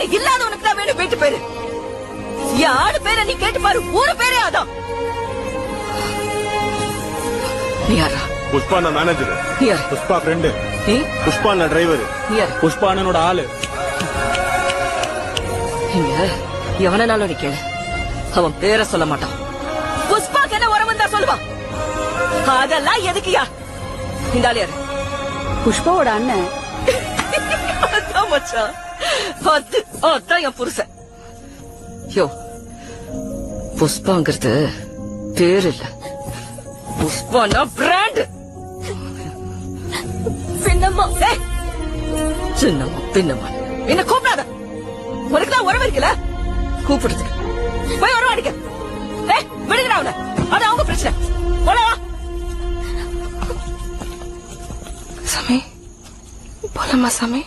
பேரு இல்லாதவனுக்கு தான் வேணும் வீட்டு பேரு. யாரு பேரை நீ கேட்டு பாரு, ஊரு பேரே அதான். நீ யாரா? புஷ்பா நான் மேனேஜர். புஷ்பா ஃப்ரெண்டு. புஷ்பா நான் டிரைவர். புஷ்பா அண்ணனோட ஆளு. இங்க எவனாலும் நீ கேளு, அவன் பேரை சொல்ல மாட்டான். புஷ்பாக்கு என்ன உறவு தான் சொல்லுவான். அதெல்லாம் எதுக்குயா? இந்த ஆளு யாரு? புஷ்பாவோட அண்ணன். அதான் மச்சான், அதான் என் புருஷன். யோ, புஷ்பாங்கிறது பேர் இல்ல, புஷ்பானா பிராண்ட். சின்னம்மா சின்னம்மா பின்னம்மா என்ன கூப்பிடாத. உனக்குதான் உறவு இருக்குல்ல, கூப்பிடுறதுக்கு போய் உறவாடிக்க. விடுங்கடா அவனை, அது அவங்க பிரச்சனை. போலவா சாமி, போலாமா சாமி?